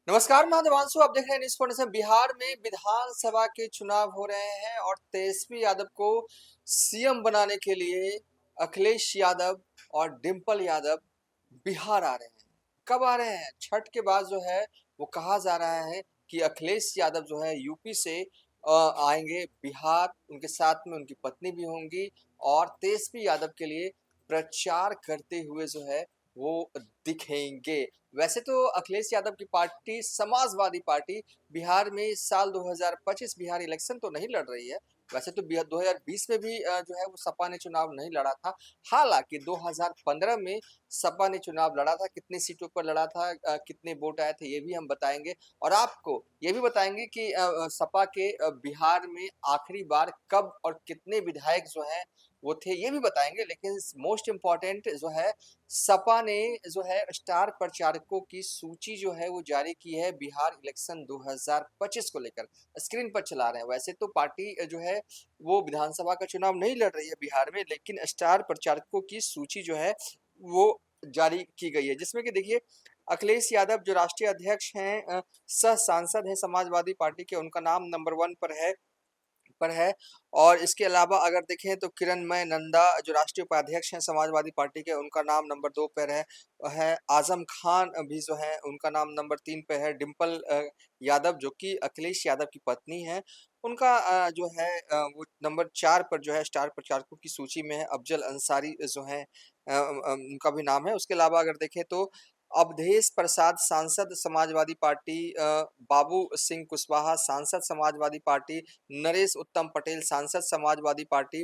नमस्कार, मैं देवांशु। आप देख रहे हैं न्यूज़ फॉर। बिहार में विधानसभा के चुनाव हो रहे हैं और तेजस्वी यादव को सीएम बनाने के लिए अखिलेश यादव और डिंपल यादव बिहार आ रहे हैं। कब आ रहे हैं? छठ के बाद जो है वो कहा जा रहा है कि अखिलेश यादव जो है यूपी से आएंगे बिहार। उनके साथ में उनकी पत्नी भी होंगी और तेजस्वी यादव के लिए प्रचार करते हुए जो है वो दिखेंगे। वैसे तो अखिलेश यादव की पार्टी समाजवादी पार्टी बिहार में इस साल 2025 बिहार इलेक्शन तो नहीं लड़ रही है। वैसे तो 2020 में भी जो है वो सपा ने चुनाव नहीं लड़ा था। हालांकि 2015 में सपा ने चुनाव लड़ा था। कितनी सीटों पर लड़ा था, कितने वोट आए थे, ये भी हम बताएंगे। और आपको ये भी बताएंगे कि सपा के बिहार में आखिरी बार कब और कितने विधायक जो हैं वो थे, ये भी बताएंगे। लेकिन मोस्ट इम्पॉर्टेंट जो है, सपा ने जो है स्टार प्रचारकों की सूची जो है वो जारी की है बिहार इलेक्शन 2025 को लेकर। स्क्रीन पर चला रहे हैं। वैसे तो पार्टी जो है वो विधानसभा का चुनाव नहीं लड़ रही है बिहार में, लेकिन स्टार प्रचारकों की सूची जो है वो जारी की गई है, जिसमें कि देखिए अखिलेश यादव जो राष्ट्रीय अध्यक्ष हैं, सह सांसद हैं समाजवादी पार्टी के, उनका नाम नंबर 1 पर है। और इसके अलावा अगर देखें तो किरणमय नंदा जो राष्ट्रीय उपाध्यक्ष हैं समाजवादी पार्टी के, उनका नाम नंबर 2 पर है। आजम खान भी जो है उनका नाम नंबर 3 पे है। डिंपल यादव जो कि अखिलेश यादव की पत्नी है, उनका जो है वो नंबर 4 पर जो है स्टार प्रचारकों की सूची में है। अफजल अंसारी जो है उनका भी नाम है। उसके अलावा अगर देखें तो अवधेश प्रसाद सांसद समाजवादी पार्टी, बाबू सिंह कुशवाहा सांसद समाजवादी पार्टी, नरेश उत्तम पटेल सांसद समाजवादी पार्टी,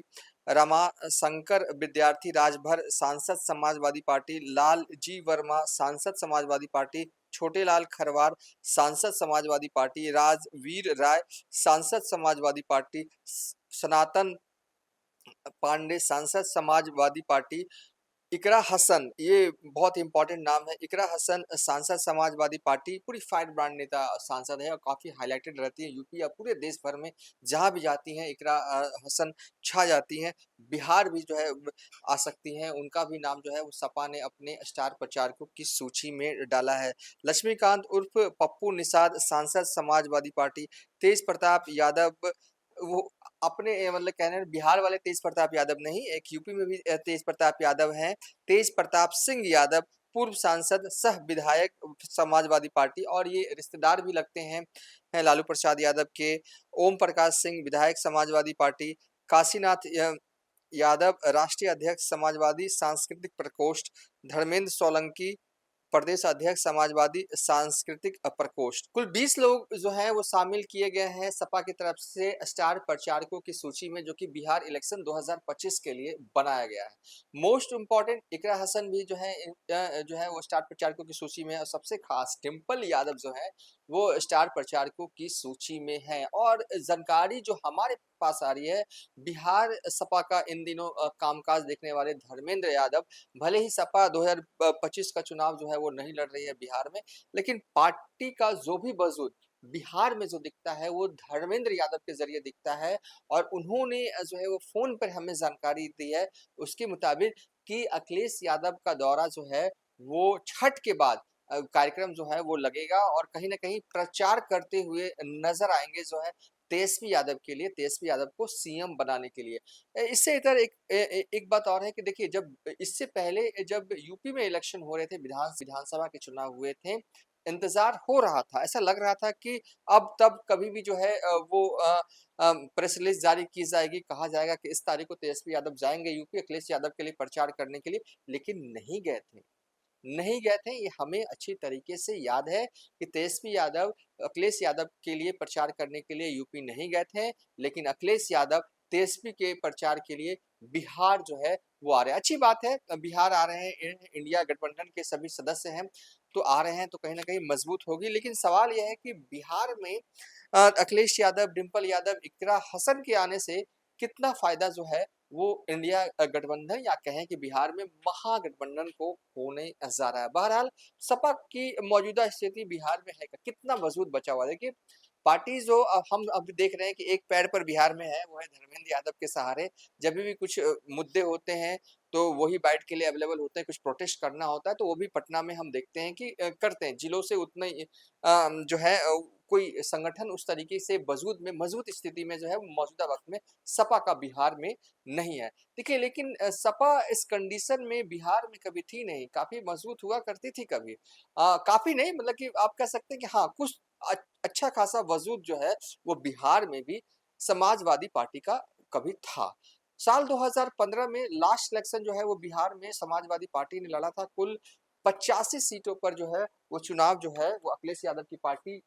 रमा शंकर विद्यार्थी राजभर सांसद समाजवादी पार्टी, लाल जी वर्मा सांसद समाजवादी पार्टी, छोटेलाल खरवार सांसद समाजवादी पार्टी, राजवीर राय सांसद समाजवादी पार्टी, सनातन पांडे सांसद समाजवादी पार्टी, इकरा हसन, ये बहुत इंपॉर्टेंट नाम है, इकरा हसन सांसद समाजवादी पार्टी, पूरी फायर ब्रांड नेता सांसद है और काफ़ी हाईलाइटेड रहती है यूपी या पूरे देश भर में। जहाँ भी जाती हैं इकरा हसन छा जाती हैं। बिहार भी जो है आ सकती हैं। उनका भी नाम जो है वो सपा ने अपने स्टार प्रचारकों की सूची में डाला है। लक्ष्मीकांत उर्फ पप्पू निषाद सांसद समाजवादी पार्टी, तेज प्रताप यादव, वो अपने मतलब कहने हैं बिहार वाले तेज प्रताप यादव नहीं, एक यूपी में भी तेज प्रताप यादव हैं। तेज प्रताप सिंह यादव पूर्व सांसद सह विधायक समाजवादी पार्टी, और ये रिश्तेदार भी लगते हैं लालू प्रसाद यादव के। ओम प्रकाश सिंह विधायक समाजवादी पार्टी, काशीनाथ यादव राष्ट्रीय अध्यक्ष समाजवादी सांस्कृतिक प्रकोष्ठ, धर्मेंद्र सोलंकी प्रदेश अध्यक्ष समाजवादी सांस्कृतिक प्रकोष्ठ। कुल 20 लोग जो हैं वो शामिल किए गए हैं सपा की तरफ से स्टार प्रचारकों की सूची में, जो कि बिहार इलेक्शन 2025 के लिए बनाया गया है। मोस्ट इम्पोर्टेंट इकरा हसन भी जो है वो स्टार प्रचारकों की सूची में है। और सबसे खास डिंपल यादव जो है वो स्टार प्रचारकों की सूची में है। और जानकारी जो हमारे पास आ रही है, बिहार सपा का इन दिनों कामकाज देखने वाले धर्मेंद्र यादव, भले ही सपा 2025 का चुनाव जो है वो नहीं लड़ रही है बिहार में, लेकिन पार्टी का जो भी वजूद बिहार में जो दिखता है वो धर्मेंद्र यादव के जरिए दिखता है। और उन्होंने जो है वो फोन पर हमें जानकारी दी है उसके मुताबिक कि अखिलेश यादव का दौरा जो है वो छठ के बाद कार्यक्रम जो है वो लगेगा और कहीं ना कहीं प्रचार करते हुए नजर आएंगे जो है तेजस्वी यादव के लिए, तेजस्वी यादव को सीएम बनाने के लिए। इससे इधर एक बात और है कि देखिए, जब इससे पहले जब यूपी में इलेक्शन हो रहे थे, विधानसभा के चुनाव हुए थे, इंतजार हो रहा था, ऐसा लग रहा था कि अब तब कभी भी जो है वो प्रेस रिलीज जारी की जाएगी, कहा जाएगा कि इस तारीख को तेजस्वी यादव जाएंगे यूपी अखिलेश यादव के लिए प्रचार करने के लिए। लेकिन नहीं गए थे। ये हमें अच्छी तरीके से याद है कि तेजस्वी यादव अखिलेश यादव के लिए प्रचार करने के लिए यूपी नहीं गए थे, लेकिन अखिलेश यादव तेजस्वी के प्रचार के लिए बिहार जो है वो आ रहे हैं। अच्छी बात है, बिहार आ रहे हैं। इंडिया गठबंधन के सभी सदस्य हैं तो आ रहे हैं, तो कहीं ना कहीं मजबूत होगी। लेकिन सवाल यह है कि बिहार में अखिलेश यादव, डिंपल यादव, इकरा हसन के आने से कितना फायदा जो है वो इंडिया गठबंधन या कहें कि बिहार में महागठबंधन को होने जा रहा है। बहरहाल सपा की मौजूदा स्थिति बिहार में है कितना मजबूत बचा हुआ है। देखिए पार्टी जो हम अभी देख रहे हैं कि एक पैर पर बिहार में है, वो है धर्मेंद्र यादव के सहारे। जब भी कुछ मुद्दे होते हैं, तो वही बाइट के लिए अवेलेबल होते हैं, कुछ प्रोटेस्ट करना होता है, तो वो भी पटना में हम देखते हैं कि करते हैं। जिलों से उतना ही जो है कोई संगठन उस तरीके से मजबूत स्थिति में जो है, वो मौजूदा वक़्त में सपा का बिहार में नहीं है। देखिए, लेकिन सपा इस कंडीशन में बिहार में कभी थी नहीं, काफ़ी मजबूत हुआ करती थी कभी। काफ़ी नहीं, मतलब कि आप कह सकते हैं कि हाँ, कुछ अ अच्छा खासा वजूद जो है, वो बिहार में भी समाजवादी पार्टी का कभी था। साल 2015 में लास्ट इलेक्शन जो है, वो बिहार में समाजवादी पार्टी ने लड़ा था। कुल 85 सीटों पर जो है, वो चुनाव जो है, वो अखिलेश यादव की पार्टी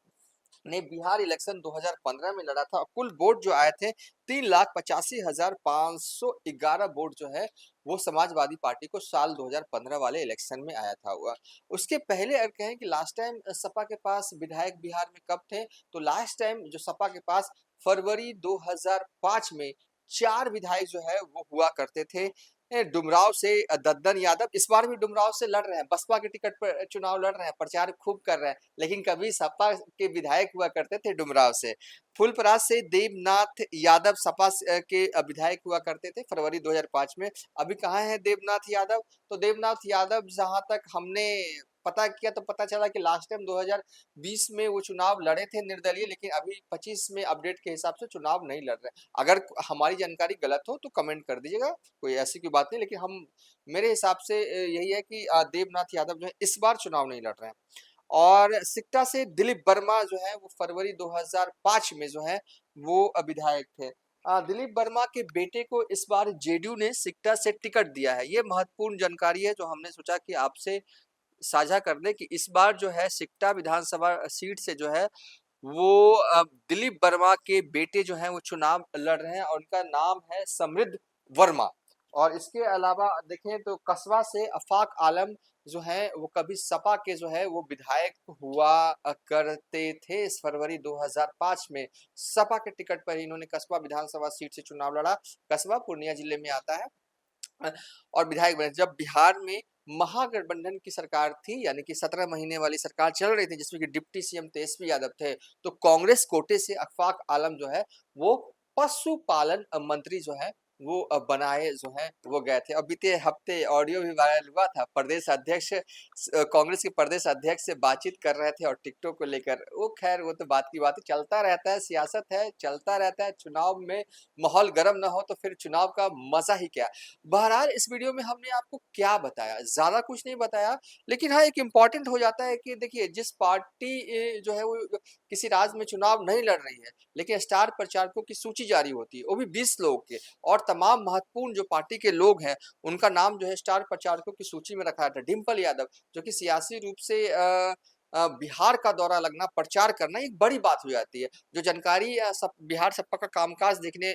ने बिहार इलेक्शन 2015 में लड़ा था। कुल वोट जो आए थे, 3,85,511 वोट जो है, वो समाजवादी पार्टी को साल 2015 वाले इलेक्शन में आया था हुआ। उसके पहले अगर कहें कि लास्ट टाइम सपा के पास विधायक बिहार में कब थे, तो लास्ट टाइम जो सपा के पास फरवरी 2005 में 4 विधायक जो है, वो हुआ करते थे। डुमराव से दद्दन यादव इस बार भी डुमराव से लड़ रहे हैं, बसपा के टिकट पर चुनाव लड़ रहे हैं, प्रचार खूब कर रहे हैं, लेकिन कभी सपा के विधायक हुआ करते थे डुमराव से। फुलपरास से देवनाथ यादव सपा के विधायक हुआ करते थे फरवरी 2005 में। अभी कहाँ हैं देवनाथ यादव? तो देवनाथ यादव जहाँ तक हमने पता किया, तो पता चला कि लास्ट टाइम 2020 में वो चुनाव लड़े थे निर्दलीय, लेकिन अभी 25 में अपडेट के हिसाब से चुनाव नहीं लड़ रहे। अगर हमारी जानकारी गलत हो तो कमेंट कर दीजिएगा, कोई ऐसी कोई बात नहीं, लेकिन हम मेरे हिसाब से यही है कि देवनाथ यादव जो है इस बार चुनाव नहीं लड़ रहे हैं। और सिकटा से दिलीप वर्मा जो है, वो फरवरी 2005 में जो है, वो विधायक थे। दिलीप वर्मा के बेटे को इस बार जेडीयू ने सिकटा से टिकट दिया है। ये महत्वपूर्ण जानकारी है, जो हमने सोचा कि आपसे साझा कर दें कि इस बार जो है, सिकटा विधानसभा सीट से जो है, वो दिलीप वर्मा के बेटे जो हैं, वो चुनाव लड़ रहे हैं और उनका नाम है समृद्ध वर्मा। और इसके अलावा देखें तो कस्बा से आफाक आलम जो हैं, वो कभी सपा के जो है, वो विधायक हुआ करते थे। इस फरवरी 2005 में सपा के टिकट पर ही इन्होंने कस्बा विधानसभा सीट से चुनाव लड़ा। कस्बा पूर्णिया जिले में आता है। और विधायक बने। जब बिहार में महागठबंधन की सरकार थी, यानी कि 17 महीने वाली सरकार चल रही थी, जिसमें कि डिप्टी सीएम तेजस्वी यादव थे, तो कांग्रेस कोटे से अखफाक आलम जो है, वो पशुपालन मंत्री जो है, वो बनाए जो है, वो गए थे। और बीते हफ्ते ऑडियो भी वायरल हुआ था, प्रदेश अध्यक्ष कांग्रेस के प्रदेश अध्यक्ष से बातचीत कर रहे थे और टिकटॉक को लेकर। वो खैर, वो तो बात की बात है, चलता रहता है, सियासत है, चलता रहता है। चुनाव में माहौल गर्म ना हो तो फिर चुनाव का मजा ही क्या। बहरहाल इस वीडियो में हमने आपको क्या बताया, ज़्यादा कुछ नहीं बताया, लेकिन हाँ, एक इम्पॉर्टेंट हो जाता है कि देखिए, जिस पार्टी जो है, वो किसी राज्य में चुनाव नहीं लड़ रही है, लेकिन स्टार प्रचारकों की सूची जारी होती है, वो भी 20 लोगों की, और तमाम महत्वपूर्ण जो पार्टी के लोग हैं, उनका नाम जो है स्टार प्रचारकों की सूची में रखा था। डिम्पल यादव, जो कि सियासी रूप से बिहार का दौरा लगना, प्रचार करना एक बड़ी बात हो जाती है। जो जानकारी बिहार सपा का कामकाज देखने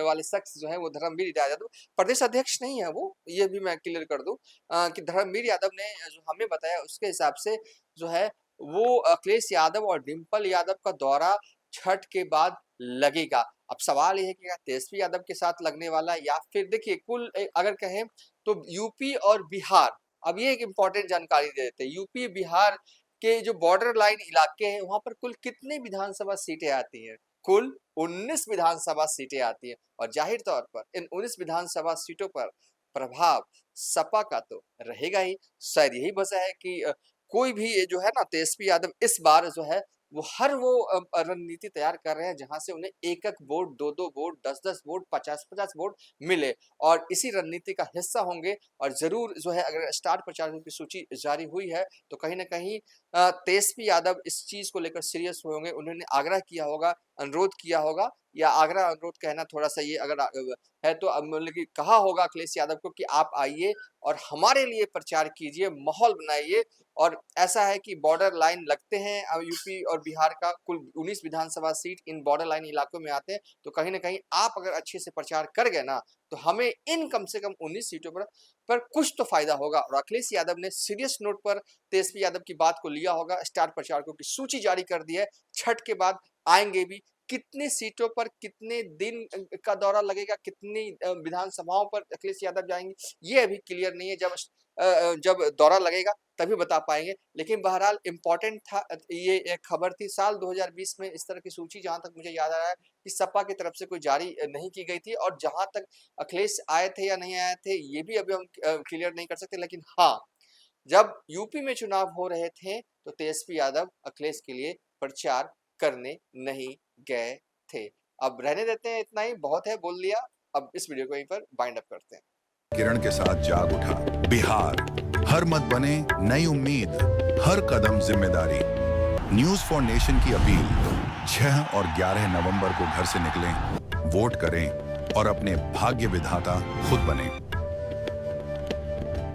वाले शख्स जो है, वो धर्मवीर यादव प्रदेश अध्यक्ष नहीं है वो, ये भी मैं क्लियर कर दूं कि धर्मवीर यादव ने जो हमें बताया, उसके हिसाब से जो है, वो अखिलेश यादव और डिम्पल यादव का दौरा छठ के बाद लगेगा। अब सवाल ये है कि क्या तेजस्वी यादव के साथ लगने वाला है, या फिर देखिए, कुल अगर कहें तो यूपी और बिहार, अब ये एक इम्पोर्टेंट जानकारी दे देते हैं। यूपी बिहार के जो बॉर्डर लाइन इलाके हैं, वहां पर कुल कितनी विधानसभा सीटें आती हैं? कुल 19 विधानसभा सीटें आती हैं। और जाहिर तौर पर इन 19 विधानसभा सीटों पर प्रभाव सपा का तो रहेगा ही। शायद यही वजह है कि कोई भी ये जो है ना, तेजस्वी यादव इस बार जो है, वो हर वो रणनीति तैयार कर रहे हैं, जहां से उन्हें एक-एक वोट, 2-2 वोट, 10-10 वोट, 50-50 वोट मिले, और इसी रणनीति का हिस्सा होंगे। और जरूर जो है, अगर स्टार प्रचारकों की सूची जारी हुई है, तो कहीं ना कहीं तेजस्वी यादव इस चीज को लेकर सीरियस होंगे। उन्होंने आग्रह किया होगा, अनुरोध किया होगा, या आग्रह अनुरोध कहना थोड़ा सा ये अगर है, तो अब मतलब कि कहा होगा अखिलेश यादव को कि आप आइए और हमारे लिए प्रचार कीजिए, माहौल बनाइए। और ऐसा है कि बॉर्डर लाइन लगते हैं, यूपी और बिहार का कुल 19 विधानसभा सीट इन बॉर्डर लाइन इलाकों में आते हैं, तो कहीं ना कहीं आप अगर अच्छे से प्रचार कर गए ना, तो हमें इन कम से कम 19 सीटों पर कुछ तो फायदा होगा। और अखिलेश यादव ने सीरियस नोट पर तेजस्वी यादव की बात को लिया होगा, स्टार प्रचारकों की सूची जारी कर दी है, छठ के बाद आएंगे भी कितनी सीटों पर कितने दिन का दौरा लगेगा, कितनी विधानसभाओं पर अखिलेश यादव जाएँगे, ये अभी क्लियर नहीं है। जब दौरा लगेगा तभी बता पाएँगे। लेकिन बहरहाल इम्पोर्टेंट था, ये एक खबर थी। साल 2020 में इस तरह की सूची, जहाँ तक मुझे याद आ रहा है, कि सपा की तरफ से कोई जारी नहीं की गई थी, और जहाँ तक अखिलेश आए थे या नहीं आए थे, ये भी अभी हम क्लियर नहीं कर सकते। लेकिन हाँ, जब यूपी में चुनाव हो रहे थे तो तेजस्वी यादव अखिलेश के लिए प्रचार करने नहीं गए थे। अब रहने देते हैं, इतना ही बहुत है, बोल लिया। अब इस वीडियो को यहीं पर बाइंड अप करते हैं। किरण के साथ जाग उठा बिहार, हर मत बने नई उम्मीद, हर कदम जिम्मेदारी। न्यूज फॉर नेशन की अपील, 6 और 11 नवंबर को घर से निकलें, वोट करें और अपने भाग्य विधाता खुद बने।